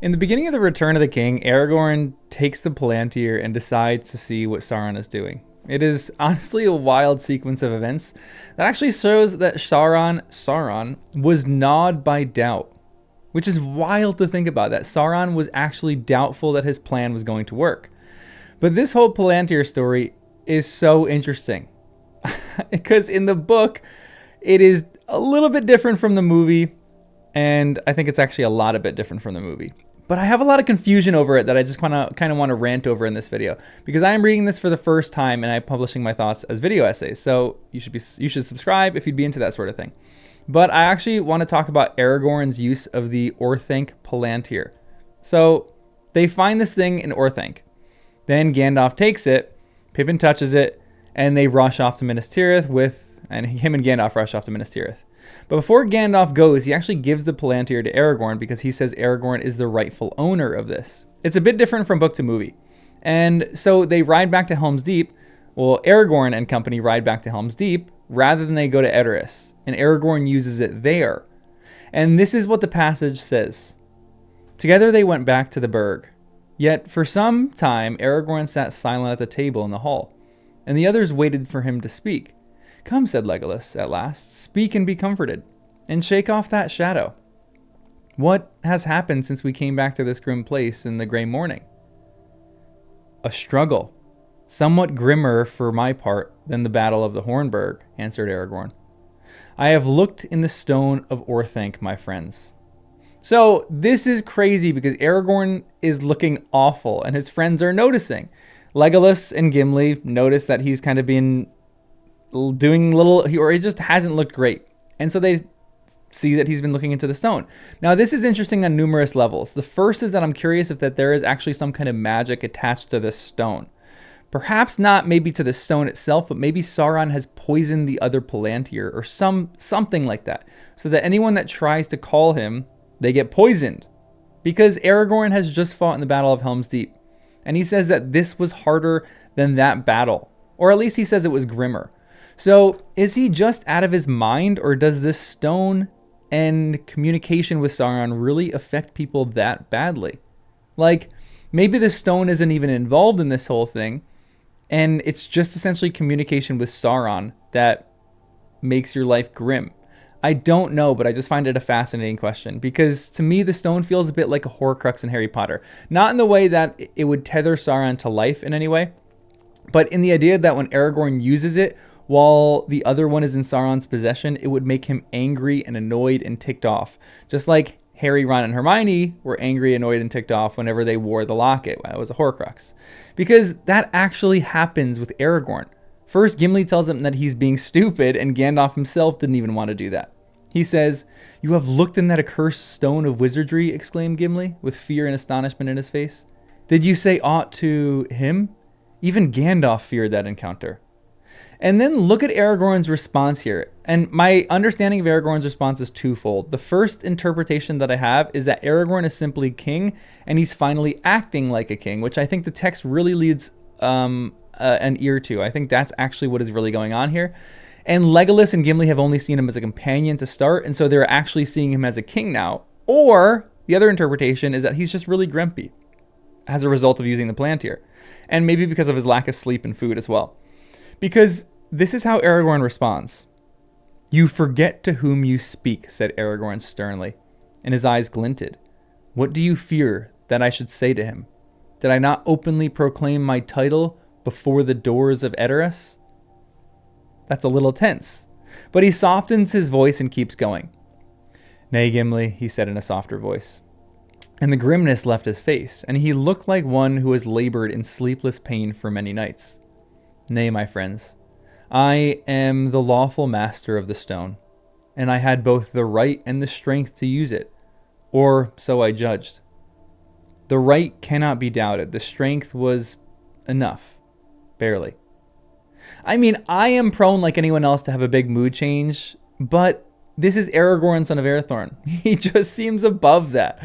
In the beginning of The Return of the King, Aragorn takes the Palantir and decides to see what Sauron is doing. It is honestly a wild sequence of events that actually shows that Sauron was gnawed by doubt, which is wild to think about, that Sauron was actually doubtful that his plan was going to work. But this whole Palantir story is so interesting because in the book, it is a little bit different from the movie, and I think it's actually a lot a bit different from the movie. But I have a lot of confusion over it that I just kind of want to rant over in this video, because I am reading this for the first time and I'm publishing my thoughts as video essays. So you should subscribe if you'd be into that sort of thing. But I actually want to talk about Aragorn's use of the Orthanc Palantir. So they find this thing in Orthanc. Then Gandalf takes it, Pippin touches it, and they rush off to Minas Tirith and him and Gandalf rush off to Minas Tirith. But before Gandalf goes, he actually gives the Palantir to Aragorn because he says Aragorn is the rightful owner of this. It's a bit different from book to movie. And so they ride back to Helm's Deep. Well, Aragorn and company ride back to Helm's Deep rather than they go to Edoras. And Aragorn uses it there. And this is what the passage says. Together they went back to the burg. Yet for some time Aragorn sat silent at the table in the hall, and the others waited for him to speak. Come, said Legolas at last, speak and be comforted, and shake off that shadow. What has happened since we came back to this grim place in the grey morning? A struggle, somewhat grimmer for my part than the battle of the Hornburg, answered Aragorn. I have looked in the stone of Orthanc, my friends. So this is crazy because Aragorn is looking awful and his friends are noticing. Legolas and Gimli notice that he's kind of been doing or he just hasn't looked great. And so they see that he's been looking into the stone. Now this is interesting on numerous levels. The first is that I'm curious if that there is actually some kind of magic attached to this stone. Perhaps not maybe to the stone itself, but maybe Sauron has poisoned the other Palantir or something like that, so that anyone that tries to call him, they get poisoned. Because Aragorn has just fought in the Battle of Helm's Deep, and he says that this was harder than that battle, or at least he says it was grimmer. So is he just out of his mind, or does this stone and communication with Sauron really affect people that badly? Like, maybe the stone isn't even involved in this whole thing, and it's just essentially communication with Sauron that makes your life grim. I don't know, but I just find it a fascinating question, because to me the stone feels a bit like a Horcrux in Harry Potter. Not in the way that it would tether Sauron to life in any way, but in the idea that when Aragorn uses it while the other one is in Sauron's possession, it would make him angry and annoyed and ticked off. Just like Harry, Ron, and Hermione were angry, annoyed, and ticked off whenever they wore the locket. That was a Horcrux. Because that actually happens with Aragorn. First, Gimli tells him that he's being stupid, and Gandalf himself didn't even want to do that. He says, "You have looked in that accursed stone of wizardry," exclaimed Gimli, with fear and astonishment in his face. "Did you say aught to him?" Even Gandalf feared that encounter. And then look at Aragorn's response here. And my understanding of Aragorn's response is twofold. The first interpretation that I have is that Aragorn is simply king, and he's finally acting like a king, which I think the text really leads an ear to. I think that's actually what is really going on here. And Legolas and Gimli have only seen him as a companion to start, and so they're actually seeing him as a king now. Or the other interpretation is that he's just really grumpy as a result of using the Palantir, and maybe because of his lack of sleep and food as well. Because this is how Aragorn responds. "You forget to whom you speak," said Aragorn sternly, and his eyes glinted. "What do you fear that I should say to him? Did I not openly proclaim my title before the doors of Edoras?" That's a little tense, but he softens his voice and keeps going. "Nay, Gimli," he said in a softer voice, and the grimness left his face, and he looked like one who has labored in sleepless pain for many nights. "Nay, my friends, I am the lawful master of the stone, and I had both the right and the strength to use it, or so I judged. The right cannot be doubted. The strength was enough, barely. I mean, I am prone like anyone else to have a big mood change, but this is Aragorn, son of Arathorn. He just seems above that.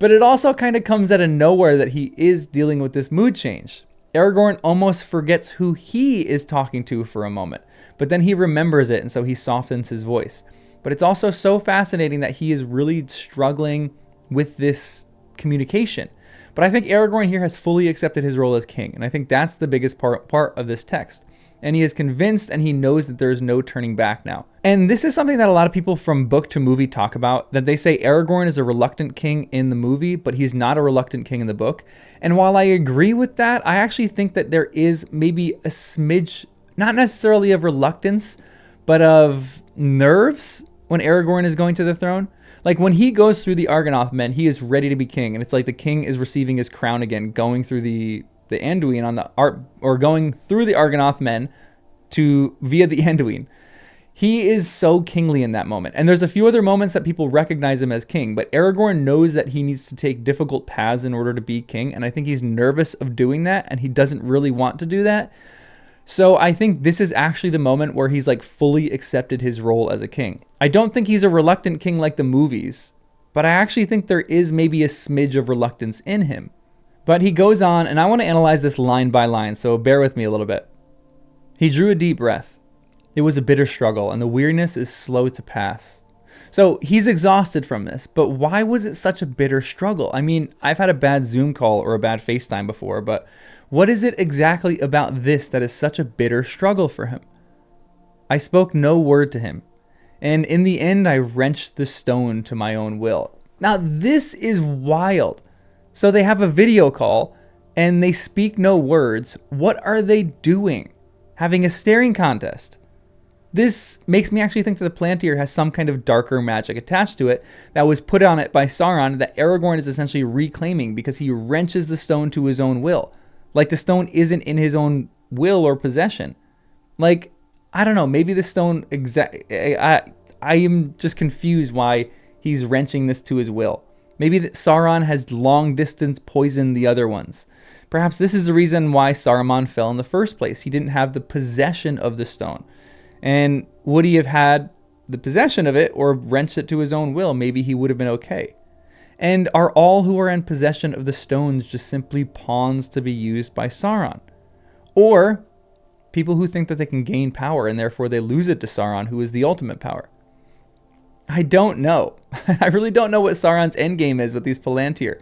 But it also kind of comes out of nowhere that he is dealing with this mood change. Aragorn almost forgets who he is talking to for a moment, but then he remembers it, and so he softens his voice. But it's also so fascinating that he is really struggling with this communication. But I think Aragorn here has fully accepted his role as king, and I think that's the biggest part of this text. And he is convinced and he knows that there is no turning back now. And this is something that a lot of people from book to movie talk about, that they say Aragorn is a reluctant king in the movie, but he's not a reluctant king in the book. And while I agree with that, I actually think that there is maybe a smidge, not necessarily of reluctance, but of nerves when Aragorn is going to the throne. Like when he goes through the Argonath men, he is ready to be king. And it's like the king is receiving his crown again, going through the Anduin on the or going through the Argonath men via the Anduin. He is so kingly in that moment. And there's a few other moments that people recognize him as king, but Aragorn knows that he needs to take difficult paths in order to be king. And I think he's nervous of doing that, and he doesn't really want to do that. So I think this is actually the moment where he's like fully accepted his role as a king. I don't think he's a reluctant king like the movies, but I actually think there is maybe a smidge of reluctance in him. But he goes on, and I want to analyze this line by line, so bear with me a little bit. He drew a deep breath. It was a bitter struggle, and the weariness is slow to pass. So he's exhausted from this, but why was it such a bitter struggle? I mean, I've had a bad Zoom call or a bad FaceTime before, but what is it exactly about this that is such a bitter struggle for him? I spoke no word to him, and in the end I wrenched the stone to my own will. Now this is wild. So they have a video call, and they speak no words. What are they doing? Having a staring contest. This makes me actually think that the Palantir has some kind of darker magic attached to it that was put on it by Sauron that Aragorn is essentially reclaiming because he wrenches the stone to his own will. Like the stone isn't in his own will or possession. Like, I don't know, maybe the stone I am just confused why he's wrenching this to his will. Maybe that Sauron has long distance poisoned the other ones. Perhaps this is the reason why Saruman fell in the first place. He didn't have the possession of the stone. And would he have had the possession of it or wrenched it to his own will, maybe he would have been okay. And are all who are in possession of the stones just simply pawns to be used by Sauron? Or people who think that they can gain power and therefore they lose it to Sauron, who is the ultimate power? I don't know. I really don't know what Sauron's endgame is with these Palantir.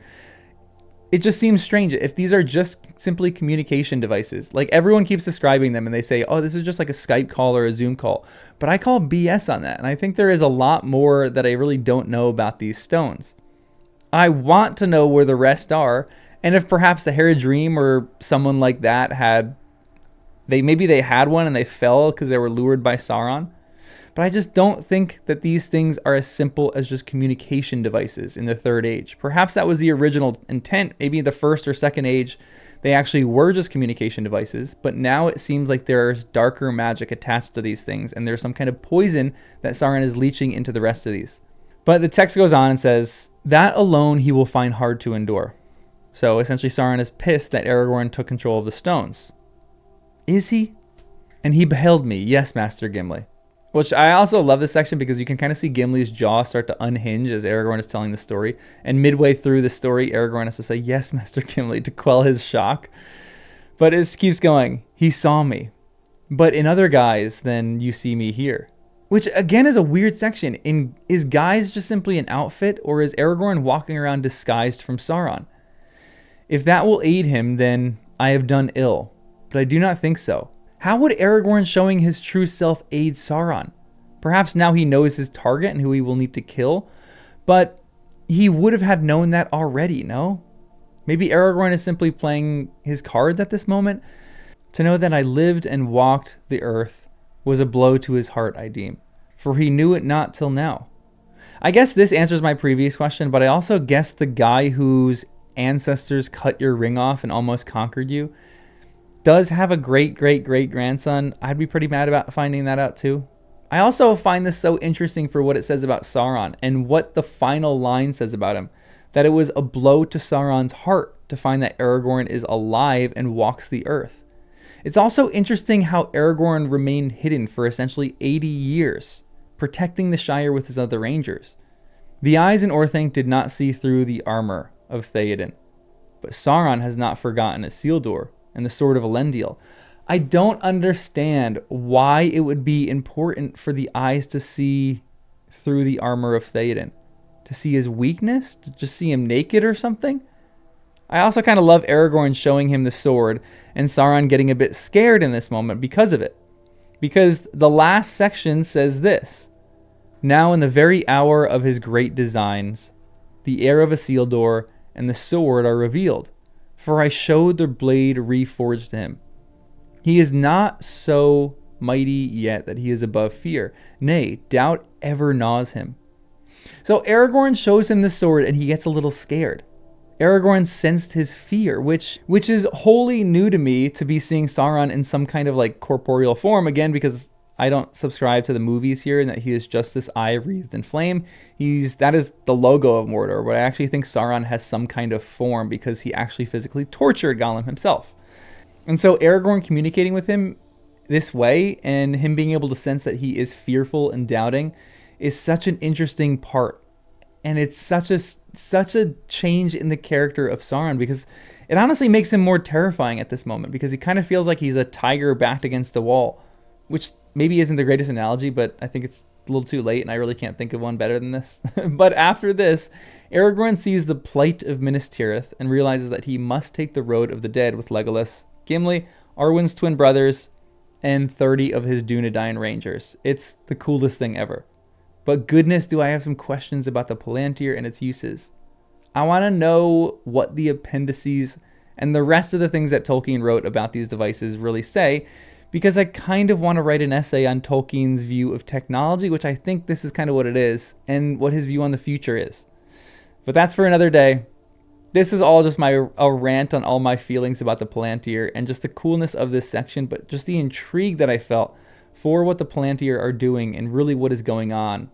It just seems strange if these are just simply communication devices. Like everyone keeps describing them and they say, oh, this is just like a Skype call or a Zoom call. But I call BS on that. And I think there is a lot more that I really don't know about these stones. I want to know where the rest are. And if perhaps the Haradrim or someone like that maybe they had one and they fell because they were lured by Sauron. But I just don't think that these things are as simple as just communication devices in the Third Age. Perhaps that was the original intent. Maybe the First or Second Age, they actually were just communication devices. But now it seems like there's darker magic attached to these things. And there's some kind of poison that Sauron is leeching into the rest of these. But the text goes on and says, that alone he will find hard to endure. So essentially Sauron is pissed that Aragorn took control of the stones. Is he? And he beheld me, yes, Master Gimli. Which I also love this section because you can kind of see Gimli's jaw start to unhinge as Aragorn is telling the story. And midway through the story, Aragorn has to say, yes, Master Gimli, to quell his shock. But it keeps going. He saw me, but in other guise than you see me here. Which again is a weird section. Is guise just simply an outfit, or is Aragorn walking around disguised from Sauron? If that will aid him, then I have done ill. But I do not think so. How would Aragorn showing his true self aid Sauron? Perhaps now he knows his target and who he will need to kill, but he would have had known that already, no? Maybe Aragorn is simply playing his cards at this moment. To know that I lived and walked the earth was a blow to his heart, I deem, for he knew it not till now. I guess this answers my previous question, but I also guess the guy whose ancestors cut your ring off and almost conquered you does have a great-great-great-grandson. I'd be pretty mad about finding that out too. I also find this so interesting for what it says about Sauron and what the final line says about him. That it was a blow to Sauron's heart to find that Aragorn is alive and walks the earth. It's also interesting how Aragorn remained hidden for essentially 80 years, protecting the Shire with his other rangers. The eyes in Orthanc did not see through the armor of Theoden, but Sauron has not forgotten Isildur and the sword of Elendil. I don't understand why it would be important for the eyes to see through the armor of Theoden, to see his weakness, to just see him naked or something. I also kind of love Aragorn showing him the sword and Sauron getting a bit scared in this moment because of it. Because the last section says this: "Now in the very hour of his great designs, the heir of Isildur and the sword are revealed, for I showed the blade reforged to him. He is not so mighty yet that he is above fear. Nay, doubt ever gnaws him." So Aragorn shows him the sword and he gets a little scared. Aragorn sensed his fear, which is wholly new to me, to be seeing Sauron in some kind of like corporeal form, again, because I don't subscribe to the movies here and that he is just this eye wreathed in flame. That is the logo of Mordor, but I actually think Sauron has some kind of form because he actually physically tortured Gollum himself. And so Aragorn communicating with him this way and him being able to sense that he is fearful and doubting is such an interesting part. And it's such a change in the character of Sauron, because it honestly makes him more terrifying at this moment, because he kind of feels like he's a tiger backed against a wall, which maybe isn't the greatest analogy, but I think it's a little too late and I really can't think of one better than this. But after this, Aragorn sees the plight of Minas Tirith and realizes that he must take the road of the dead with Legolas, Gimli, Arwen's twin brothers, and 30 of his Dunedain rangers. It's the coolest thing ever. But goodness, do I have some questions about the Palantir and its uses. I want to know what the appendices and the rest of the things that Tolkien wrote about these devices really say, because I kind of want to write an essay on Tolkien's view of technology, which I think this is kind of what it is, and what his view on the future is. But that's for another day. This is all just a rant on all my feelings about the Palantir and just the coolness of this section, but just the intrigue that I felt for what the Palantir are doing and really what is going on.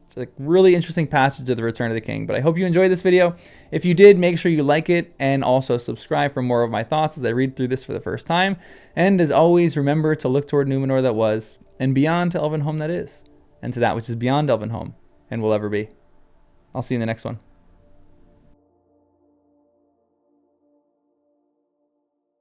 It's a really interesting passage of the Return of the King, but I hope you enjoyed this video. If you did, make sure you like it and also subscribe for more of my thoughts as I read through this for the first time. And as always, remember to look toward Numenor that was, and beyond to Elvenhome that is, and to that which is beyond Elvenhome and will ever be. I'll see you in the next one.